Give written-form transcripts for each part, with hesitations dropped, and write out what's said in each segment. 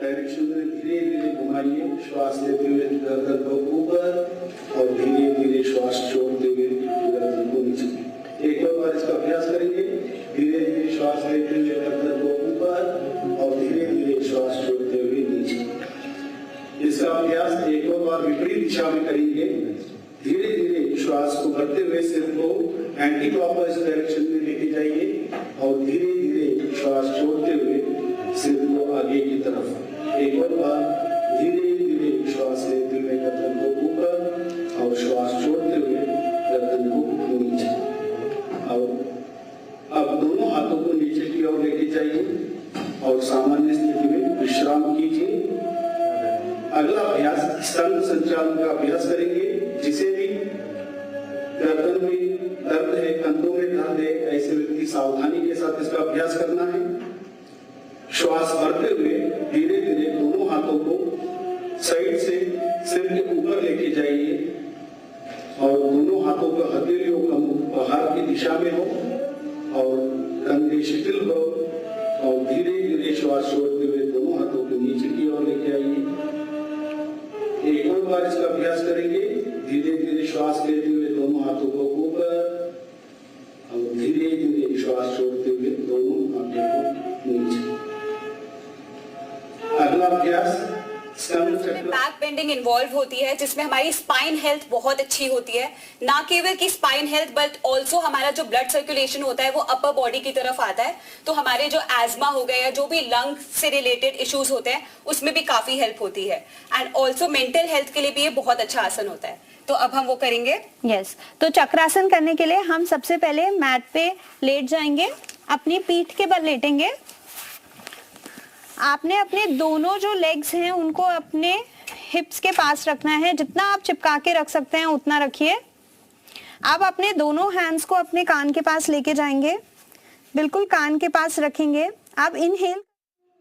Direction में धीरे धीरे घुमाइए, श्वास लेते हुए गर्दन को ऊपर और धीरे धीरे श्वास छोड़ते हुए गर्दन को नीचे। एक और बार इसका अभ्यास करेंगे। धीरे धीरे श्वास लेते हुए गर्दन को ऊपर और धीरे धीरे श्वास छोड़ते हुए नीचे। इसका अभ्यास एक और बार विपरीत दिशा में करेंगे। धीरे धीरे श्वास को भरते हुए सिर को एंटी क्लॉकवाइज डायरेक्शन में लेके जाइए और धीरे धीरे श्वास छोड़ते हुए सिर को आगे की तरफ। एक और बार धीरे धीरे श्वास लेते हुए गर्दन को ऊपर और श्वास छोड़ते हुए गर्दन को नीचे। और अब दोनों हाथों को नीचे की ओर लेके जाइए और सामान्य स्थिति में विश्राम कीजिए। अगला अभ्यास स्तन संचालन का अभ्यास करेंगे। जिसे भी गर्दन में दर्द है, कंधों में दर्द है, ऐसे व्यक्ति सावधानी के साथ इसका अभ्यास करना है। श्वास भरते हुए धीरे धीरे दोनों हाथों को साइड से सिर के ऊपर लेके जाइए और दोनों हाथों का हथेलियों का मुख बाहर की दिशा में हो और कंधे शिथिल हो और धीरे धीरे श्वास छोड़ते हुए दोनों हाथों को नीचे की ओर लेके आइए। एक और बार इसका अभ्यास करेंगे। धीरे धीरे श्वास लेते हुए दोनों हाथों को ऊपर और धीरे धीरे श्वास छोड़ते हुए दोनों हाथों को नीचे। अगला अभ्यास बैक बेंडिंग इन्वॉल्व होती है, जिसमें हमारी स्पाइन हेल्थ बहुत अच्छी होती है। ना केवल की स्पाइन हेल्थ बट ऑल्सो हमारा जो ब्लड सर्कुलेशन होता है वो अपर बॉडी की तरफ आता है। तो हमारे जो एज्मा हो गया या जो भी लंग से रिलेटेड इश्यूज होते हैं उसमें भी काफी हेल्प होती है। एंड ऑल्सो मेंटल हेल्थ के लिए भी ये बहुत अच्छा आसन होता है। तो अब हम वो करेंगे। यस, तो चक्रासन करने के लिए हम सबसे पहले मैट पे लेट जाएंगे, अपनी पीठ के बल लेटेंगे। आपने अपने दोनों जो लेग्स हैं उनको अपने हिप्स के पास रखना है। जितना आप चिपका के रख सकते हैं उतना रखिए। आप अपने दोनों हैंड्स को अपने कान के पास लेके जाएंगे, बिल्कुल कान के पास रखेंगे। आप इनहेल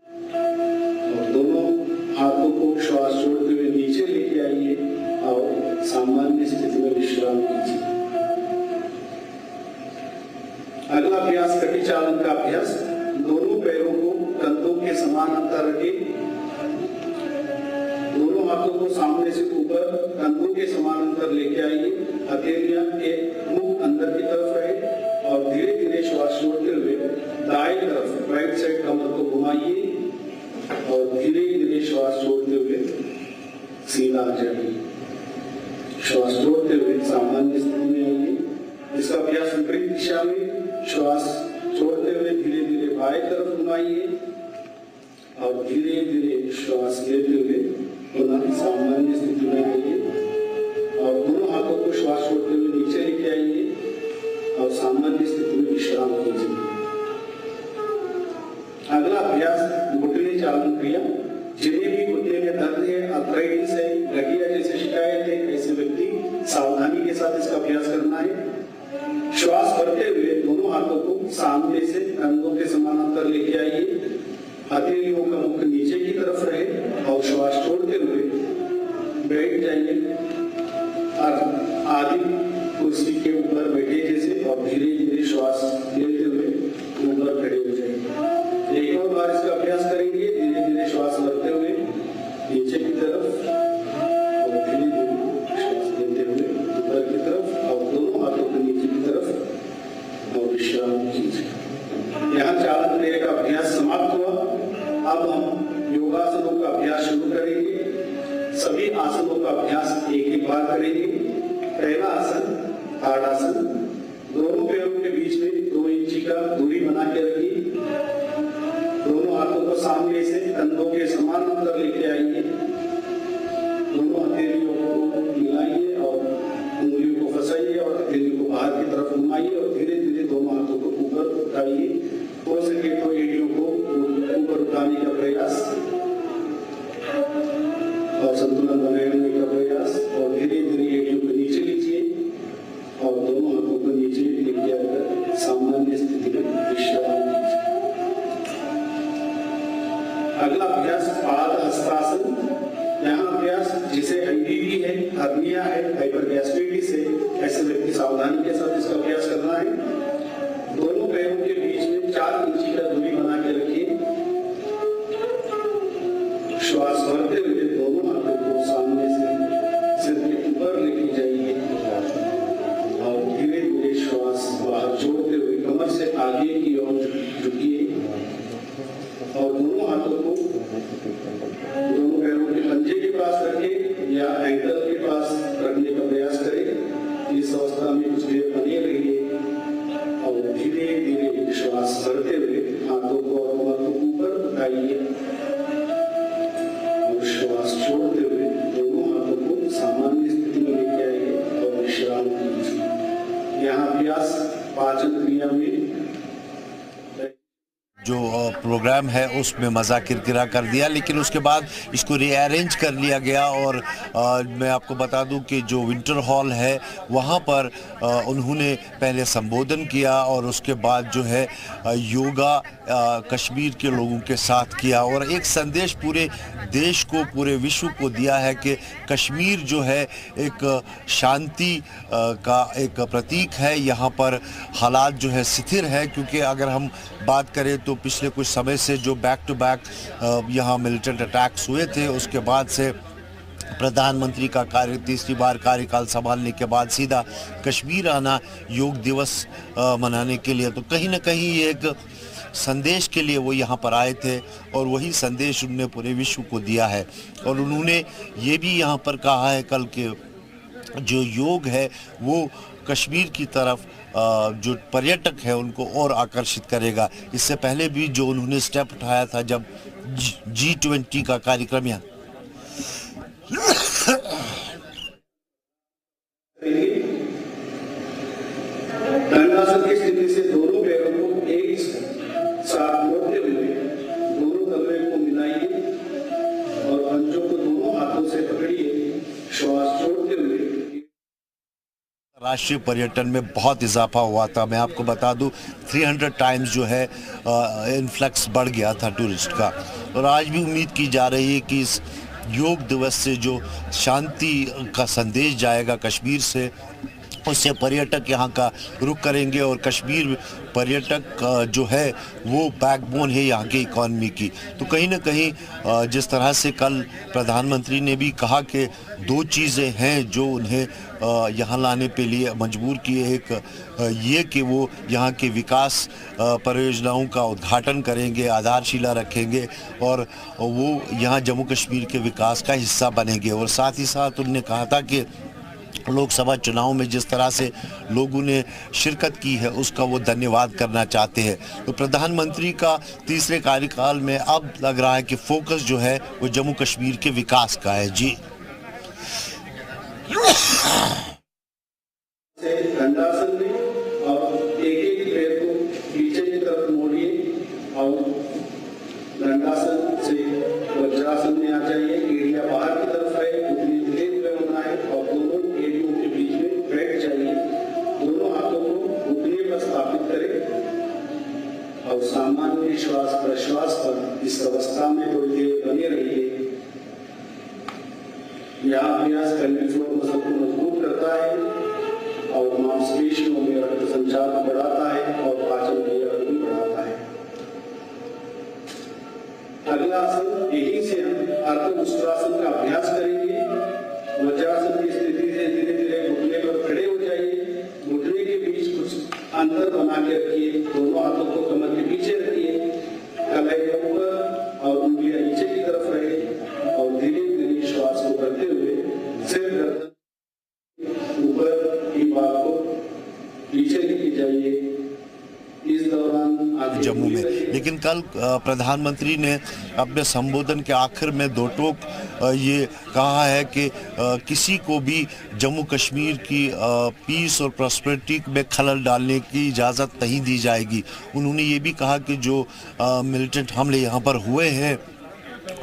और दोनों हाथों को श्वास छोड़ते हुए नीचे लेके आइए और सामान्य स्थिति में विश्राम कीजिए। अगला अभ्यास कटी चालन का अभ्यास। दोनों पैरों को कंधों के समान अंतर रखें। दोनों हाथों को सामने से ऊपर कंधों के समान अंतर लेके आइए। हथेलियां के मुख अंदर की तरफ रहे और धीरे धीरे श्वास छोड़ते हुए दाएं तरफ राइट साइड कमर को घुमाइए और धीरे धीरे श्वास छोड़ते हुए सीधा आ जाइए। श्वास छोड़ते हुए सामान्य स्थिति में आइए। इसका अभ्यास विपरीत दिशा में श्वास छोड़ते हुए धीरे धीरे बाएं तरफ घुमाइए और धीरे धीरे श्वास लेते हुए पुनः सामान्य स्थिति में आइए और दोनों हाथों को श्वास छोड़ते हुए नीचे लेके आइए और सामान्य स्थिति में विश्राम कीजिए। अगला अभ्यास घुटने चालन क्रिया। जिन्हें भी घुटने में दर्द है, आर्थराइटिस है, गठिया जैसी शिकायत है, ऐसे व्यक्ति सावधानी के साथ इसका अभ्यास करना है। श्वास भरते हुए दोनों हाथों को सामने से कंधों के समानांतर लेके आइए। हथेलियों का मुख नीचे की तरफ रहे और श्वास छोड़ते हुए बैठ जाइए और आधी कुर्सी के ऊपर बैठे जैसे और धीरे धीरे श्वास लेते हुए ऊपर खड़े हो जाइए। एक और बार इसका अभ्यास करेंगे। धीरे धीरे श्वास भरते हुए नीचे की तरफ और धीरे धीरे श्वास लेते हुए ऊपर की तरफ और दोनों हाथों को नीचे की तरफ और विश्राम कीजिए। यहाँ चालन क्रिया का अभ्यास समाप्त हुआ। अब हम योगासनों का अभ्यास शुरू करेंगे। सभी आसनों का अभ्यास एक बार करेंगे। पहला आसन ताड़ासन। दोनों पैरों के बीच में 2 इंची का दूरी बना के रखिए। दोनों हाथों को सामने से कंधों के समान अंतर लेके आइए। दोनों हथेलियों को मिलाइए और उंगलियों को फंसाइए और हथेलियों को बाहर की तरफ घुमाइए और धीरे धीरे दोनों हाथों को ऊपर उठाइए। हो सके तो एड़ियों को ऊपर उठाने का प्रयास और संतुलन बनाने का प्रयास और धीरे धीरे एड़ियों को नीचे लीजिए और दोनों हाथों को नीचे लेके आकर सामान्य स्थिति में विश्राम कीजिए। अगला अभ्यास पाद हस्तासन। यहाँ अभ्यास जिसे IBD है, हर्निया है, हाइपरगैस्ट्राइटिस है, ऐसे व्यक्ति सावधानी के साथ इसका अभ्यास करना है। दोनों पैरों के बीच में 4 इंची का दूरी बना के रखिए। आगे की ओर झुकिए और दोनों हाथों को दोनों पैरों के पंजे के पास रखें या एंकल के पास रखने का प्रयास करें। इस अवस्था में कुछ देर बने रहिए और धीरे धीरे श्वास भरते हुए हाथों को और कमर को ऊपर उठाइए और श्वास छोड़ते हुए दोनों हाथों को सामान्य स्थिति में लेके आइए और विश्राम कीजिए। यहाँ अभ्यास पाचन क्रिया में जो प्रोग्राम है उसमें मज़ा किरकिरा कर दिया, लेकिन उसके बाद इसको रीअरेंज कर लिया गया और मैं आपको बता दूं कि जो विंटर हॉल है वहाँ पर उन्होंने पहले संबोधन किया और उसके बाद जो है योगा कश्मीर के लोगों के साथ किया और एक संदेश पूरे देश को, पूरे विश्व को दिया है कि कश्मीर जो है एक शांति का एक प्रतीक है। यहाँ पर हालात जो है स्थिर है, क्योंकि अगर हम बात करें तो पिछले कुछ समय से जो बैक टू बैक यहाँ मिलिटेंट अटैक्स हुए थे, उसके बाद से प्रधानमंत्री का तीसरी बार कार्यकाल संभालने के बाद सीधा कश्मीर आना योग दिवस मनाने के लिए, तो कहीं ना कहीं एक संदेश के लिए वो यहाँ पर आए थे और वही संदेश उन्होंने पूरे विश्व को दिया है। और उन्होंने ये भी यहाँ पर कहा है कल के जो योग है वो कश्मीर की तरफ जो पर्यटक है उनको और आकर्षित करेगा। इससे पहले भी जो उन्होंने स्टेप उठाया था जब G20 का कार्यक्रम यहाँ दंडासन की स्थिति से दोनों पैरों को एक साथ मोड़ते हुए दोनों तलवे को मिलाइए और पंजों को दोनों हाथों से पकड़िए। श्वास छोड़ते हुए राष्ट्रीय पर्यटन में बहुत इजाफा हुआ था। मैं आपको बता दूं 300 टाइम्स जो है इन्फ्लक्स बढ़ गया था टूरिस्ट का, और आज भी उम्मीद की जा रही है कि इस योग दिवस से जो शांति का संदेश जाएगा कश्मीर से, उससे पर्यटक यहाँ का रुख करेंगे और कश्मीर पर्यटक जो है वो बैकबोन है यहाँ की इकॉनमी की। तो कहीं ना कहीं जिस तरह से कल प्रधानमंत्री ने भी कहा कि दो चीज़ें हैं जो उन्हें यहाँ लाने के लिए मजबूर किए, एक ये कि वो यहाँ के विकास परियोजनाओं का उद्घाटन करेंगे, आधारशिला रखेंगे और वो यहाँ जम्मू कश्मीर के विकास का हिस्सा बनेंगे। और साथ ही साथ उन्होंने कहा था कि लोकसभा चुनाव में जिस तरह से लोगों ने शिरकत की है उसका वो धन्यवाद करना चाहते हैं। तो प्रधानमंत्री का तीसरे कार्यकाल में अब लग रहा है कि फोकस जो है वो जम्मू कश्मीर के विकास का है। जी दंडासन में और एक पैर को पीछे की तरफ मोड़िए और दंडासन से वज्रासन में आ जाइए। एड़ियां बाहर की तरफ है, उतनी धीरे धीरे होना है और दोनों एड़ियों के बीच में बैठ जाइए। दोनों हाथों को घुटने पर स्थापित करें और सामान्य श्वास प्रश्वास पर इस अवस्था में थोड़ी देर बने रहिए। यह अभ्यास पेल्विक फ्लोर मसल को मजबूत करता है और मांसपेशियों में रक्त संचार को बढ़ाता है और पाचन क्रिया को भी बढ़ाता है। अगला आसन यहीं से हम अर्ध मुस्कुरासन का अभ्यास करेंगे। वज्रासन की स्थिति से धीरे धीरे घुटने पर खड़े हो जाइए। घुटने के बीच कुछ अंतर बना के रखिए। दोनों हाथों को कमर के पीछे रखिए, कलाई के ऊपर और उंगलियां नीचे की तरफ रहे और धीरे धीरे श्वास को करते हुए सिर गर्दन ऊपर की बात को पीछे लेके जाइए। इस दौरान जम्मू में, लेकिन कल प्रधानमंत्री ने अपने संबोधन के आखिर में दो टोक ये कहा है कि किसी को भी जम्मू कश्मीर की पीस और प्रॉस्पेरिटी में खलल डालने की इजाज़त नहीं दी जाएगी। उन्होंने ये भी कहा कि जो मिलिटेंट हमले यहाँ पर हुए हैं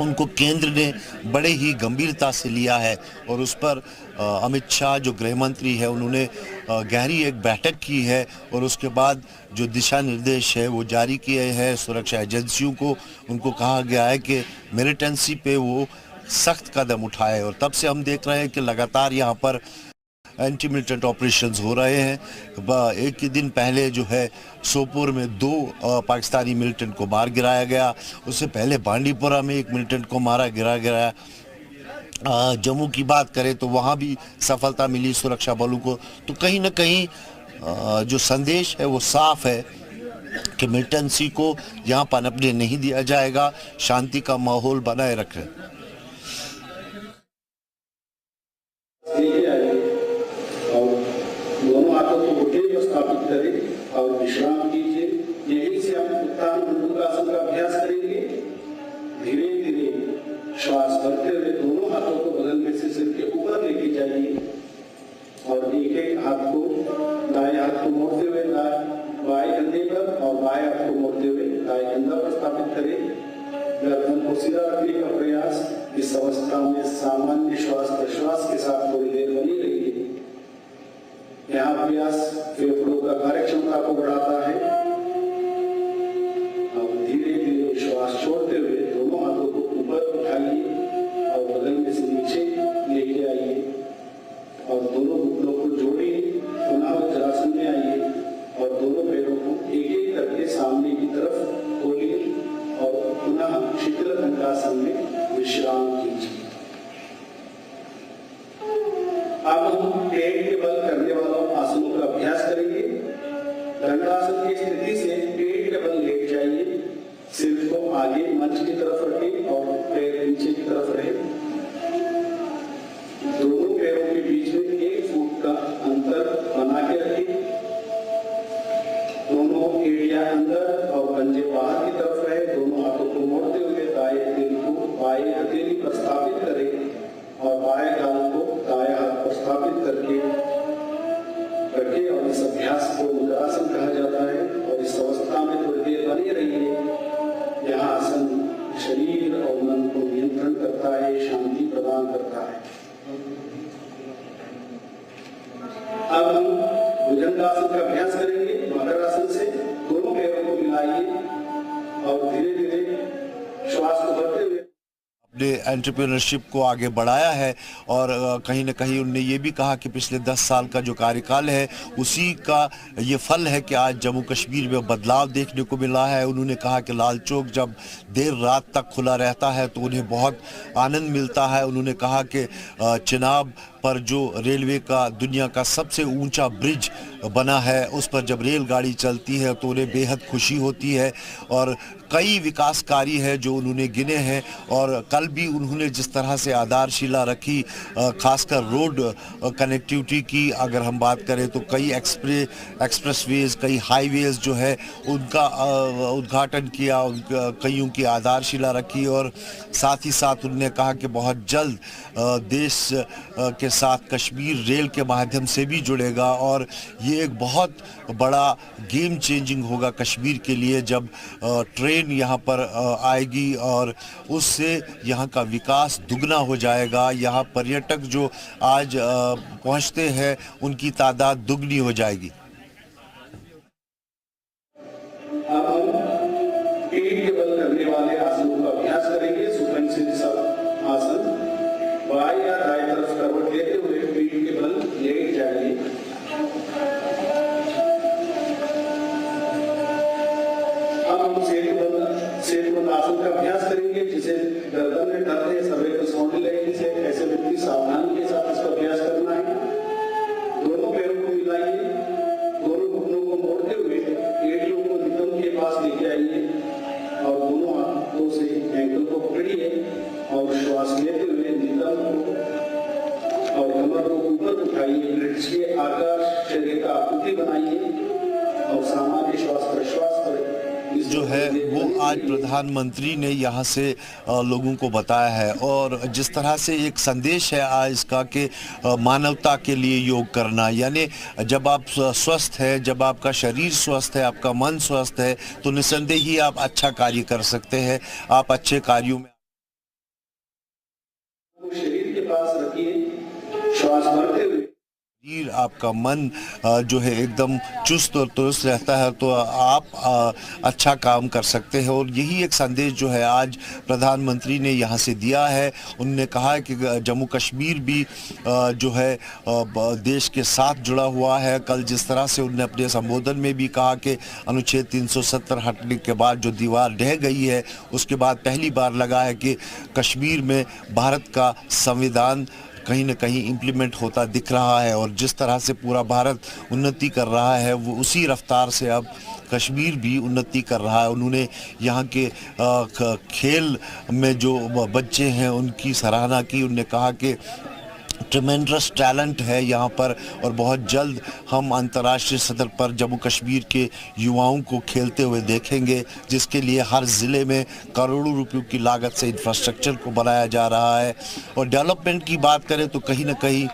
उनको केंद्र ने बड़े ही गंभीरता से लिया है और उस पर अमित शाह जो गृह मंत्री है उन्होंने गहरी एक बैठक की है और उसके बाद जो दिशा निर्देश है वो जारी किए हैं सुरक्षा एजेंसियों को। उनको कहा गया है कि मिलिटेंसी पे वो सख्त कदम उठाए और तब से हम देख रहे हैं कि लगातार यहाँ पर एंटी मिलिटेंट ऑपरेशंस हो रहे हैं। एक ही दिन पहले जो है सोपोर में 2 पाकिस्तानी मिलिटेंट को मार गिराया गया। उससे पहले बांडीपुरा में एक मिलिटेंट को गिराया गया। जम्मू की बात करें तो वहाँ भी सफलता मिली सुरक्षा बलों को। तो कहीं ना कहीं जो संदेश है वो साफ है मिलिटेंसी को यहाँ पनपने नहीं दिया जाएगा, शांति का माहौल बनाए रखें। दोनों हाथों को घुटने पर स्थापित करें और विश्राम कीजिए। यहीं से हम उत्थान भुजंगासन का अभ्यास करेंगे। धीरे धीरे श्वास भरते हुए दोनों हाथों को बगल में से सिर के ऊपर लेके जाइए और एक एक हाथ को, दाएं हाथ को मोड़ते हुए बाएं कंधे पर और बाएं हाथ को मोड़ते हुए दाएं कंधा पर स्थापित करें। गर्दन को सीधा रखने का प्रयास। इस अवस्था में सामान्य श्वास प्रश्वास के साथ थोड़ी देर बनी रहिए। यह अभ्यास फेफड़ों का कार्यक्षमता को बढ़ाता है। अब धीरे धीरे श्वास छोड़ते हुए दोनों हाथों को ऊपर उठाइए और बगल में से नीचे लेके आइए और दोनों घुटनों को जोड़िए। पुनः वज्रासन में आइए और दोनों पैरों को एक एक करके सामने की तरफ खोलिए और पुनः शीतल दंडासन में विश्राम कीजिए। अब हम पेट के बल करने वालों आसनों का अभ्यास करेंगे। दंडासन की स्थिति से पेट के बल लेट जाइए। सिर को आगे मंच की तरफ रखें और पैर नीचे की तरफ रहे। दोनों पैरों के बीच में 1 फुट का अंतर बना के रखें। दोनों एड़ियां अंदर और पंजे बाहर की तरफ रहे। दोनों हाथों को मोड़ते हुए दाएं हथेली को बाएं हथेली पर स्थापित करें और बाएं गाल को दाएं हाथ पर स्थापित करके रखें और इस अभ्यास को मुद्रासन कहा जाता है। और इस अवस्था में थोड़ी देर बने रहिए। यह आसन शरीर और मन को नियंत्रण करता है, शांति प्रदान करता है। अब हम भुजंगासन का अभ्यास करेंगे। मकरासन से दोनों पैरों को मिलाइए और धीरे धीरे श्वास को भरते हुए अपने एंटरप्रेन्योरशिप को आगे बढ़ाया है। और कहीं ना कहीं उन्होंने ये भी कहा कि पिछले 10 साल का जो कार्यकाल है उसी का ये फल है कि आज जम्मू कश्मीर में बदलाव देखने को मिला है। उन्होंने कहा कि लाल चौक जब देर रात तक खुला रहता है तो उन्हें बहुत आनंद मिलता है। उन्होंने कहा कि चिनाब पर जो रेलवे का दुनिया का सबसे ऊंचा ब्रिज बना है उस पर जब रेलगाड़ी चलती है तो उन्हें बेहद खुशी होती है। और कई विकास कार्य है जो उन्होंने गिने हैं। और कल भी उन्होंने जिस तरह से आधारशिला रखी, खासकर रोड कनेक्टिविटी की अगर हम बात करें तो कई एक्सप्रेसवेज, कई हाईवेज जो है उनका उद्घाटन किया, कईयों की आधारशिला रखी। और साथ ही साथ उन्होंने कहा कि बहुत जल्द देश के साथ कश्मीर रेल के माध्यम से भी जुड़ेगा। और ये एक बहुत बड़ा गेम चेंजिंग होगा कश्मीर के लिए जब ट्रेन यहाँ पर आएगी और उससे यहाँ का विकास दुगना हो जाएगा। यहाँ पर्यटक जो आज पहुँचते हैं उनकी तादाद दुगनी हो जाएगी। अब हम पेट के बल करने वाले आसनों का अभ्यास करेंगे। सुपन आसन। बाएं या दाएं तरफ करवट लेते हुए पीठ के बल लेट जाइए। अब हम सेतुबंध आसन का अभ्यास करेंगे जिसे गर्दन में दर्द है, सर्वाइकल स्पॉन्डिलाइटिस है। ऐसे व्यक्ति सावधानी के साथ इसका अभ्यास करना है। दोनों पैरों को मिलाइए, दोनों घुटनों को मोड़ते हुए एड़ियों को नितंब के पास लेके आइए और दोनों हाथों से एंकल को पकड़िए और श्वास लेते हुए नितंब को और कमर को ऊपर उठाइए। ब्रिज के आकार शरीर का आकृति बनाइए और सामान्य श्वास प्रश्वास पर जो है वो आज प्रधानमंत्री ने यहाँ से लोगों को बताया है। और जिस तरह से एक संदेश है आज इसका कि मानवता के लिए योग करना, यानी जब आप स्वस्थ है, जब आपका शरीर स्वस्थ है, आपका मन स्वस्थ है तो निस्संदेह ही आप अच्छा कार्य कर सकते हैं। आप अच्छे कार्यों में शरीर के पास रखिए, श्वास भरते हुए आपका मन जो है एकदम चुस्त और दुरुस्त रहता है तो आप अच्छा काम कर सकते हैं। और यही एक संदेश जो है आज प्रधानमंत्री ने यहाँ से दिया है। उन्होंने कहा है कि जम्मू कश्मीर भी जो है देश के साथ जुड़ा हुआ है। कल जिस तरह से उन्होंने अपने संबोधन में भी कहा कि अनुच्छेद 370 हटने के बाद जो दीवार ढह गई है उसके बाद पहली बार लगा है कि कश्मीर में भारत का संविधान कहीं न कहीं इम्प्लीमेंट होता दिख रहा है। और जिस तरह से पूरा भारत उन्नति कर रहा है, वो उसी रफ्तार से अब कश्मीर भी उन्नति कर रहा है। उन्होंने यहाँ के खेल में जो बच्चे हैं उनकी सराहना की। उन्होंने कहा कि ट्रेमेंडस टैलेंट है यहाँ पर और बहुत जल्द हम अंतर्राष्ट्रीय सतह पर जम्मू कश्मीर के युवाओं को खेलते हुए देखेंगे, जिसके लिए हर ज़िले में करोड़ों रुपयों की लागत से इंफ्रास्ट्रक्चर को बनाया जा रहा है। और डेवलपमेंट की बात करें तो कहीं न कहीं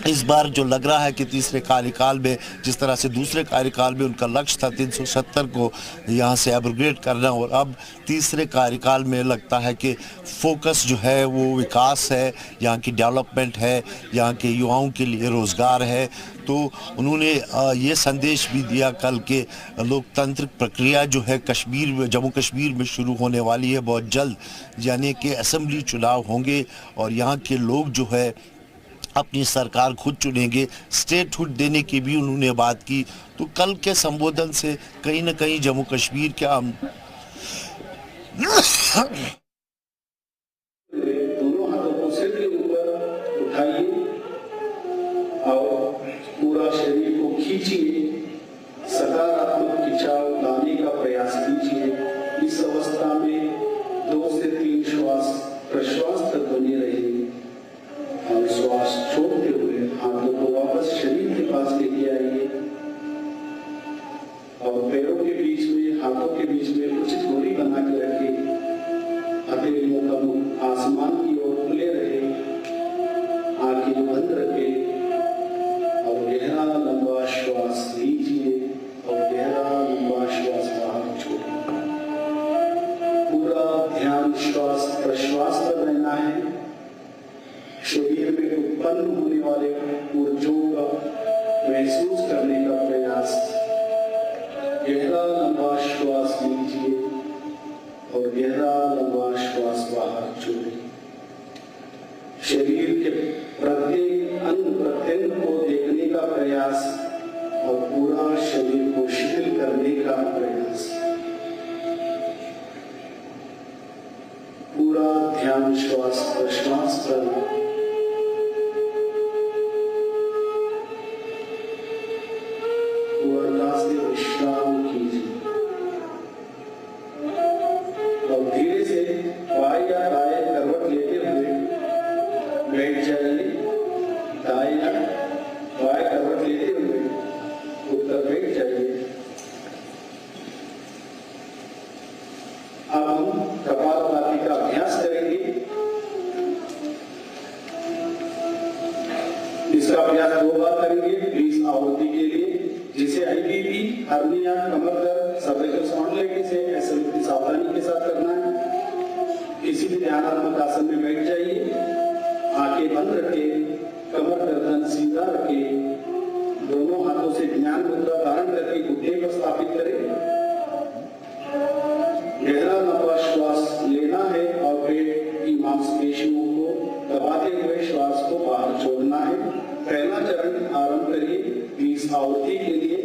इस बार जो लग रहा है कि तीसरे कार्यकाल में, जिस तरह से दूसरे कार्यकाल में उनका लक्ष्य था 370 को यहाँ से एब्रोगेट करना, और अब तीसरे कार्यकाल में लगता है कि फोकस जो है वो विकास है, यहाँ की डेवलपमेंट है, यहाँ के युवाओं के लिए रोज़गार है। तो उन्होंने ये संदेश भी दिया कल के लोकतांत्रिक प्रक्रिया जो है कश्मीर में, जम्मू कश्मीर में शुरू होने वाली है बहुत जल्द, यानी कि असेंबली चुनाव होंगे और यहाँ के लोग जो है अपनी सरकार खुद चुनेंगे। स्टेटहुड देने की भी उन्होंने बात की। तो कल के संबोधन से कहीं न कहीं जम्मू कश्मीर का दोनों हाथों को सिर के ऊपर उठाइए और पूरा शरीर को खींचिए, सकारात्मक खिंचाव लाने का प्रयास कीजिए। इस अवस्था में 2 से 3 श्वास प्रश्वास तक बने रहिए और श्वास छोड़ते हुए हाथों को वापस शरीर के पास लेके आइए और पैरों के बीच में, हाथों के बीच में उचित दूरी बना के रखिए। हथेलियों का मुख आसमान की ओर खुले रहे, आंखें बंद रखे और गहरा लंबा श्वास लीजिए और गहरा लंबा श्वास बाहर छोड़िए। पूरा ध्यान श्वास प्रश्वास पर रहना है। शरीर में उत्पन्न होने वाले ऊर्जाओं का महसूस करने का प्रयास। गहरा लंबा श्वास लीजिए और गहरा लंबा श्वास बाहर छोड़िए। शरीर के प्रत्येक अंग प्रत्यंग को देखने का प्रयास और पूरा शरीर को शिथिल करने का प्रयास। पूरा ध्यान श्वास प्रश्वास पर। विश्राम कीजिए और धीरे से बाएं या दाएं करवट लेते हुए बैठ जाइए। दाएं या बाएं करवट लेते हुए उठकर बैठ जाइए। अब हम कपालभाति का अभ्यास करेंगे। इसका अभ्यास 2 बार करेंगे 20 आवृत्ति के लिए। जिसे आईबीपी, हर्निया, कमर दर्द, सर्वाइकल स्पॉन्डिलाइटिस है, ऐसे व्यक्ति सावधानी के साथ करना है। किसी भी ध्यानात्मक आसन में बैठ जाइए, आंखें बंद रखें, कमर गर्दन सीधा रखें, दोनों हाथों से ध्यान मुद्रा धारण करके घुटने पर स्थापित करें। गहरा लंबा श्वास लेना है और पेट की मांसपेशियों को दबाते हुए श्वास को बाहर छोड़ना है। पहला चरण आरंभ करिए 20 आवृत्ति के लिए।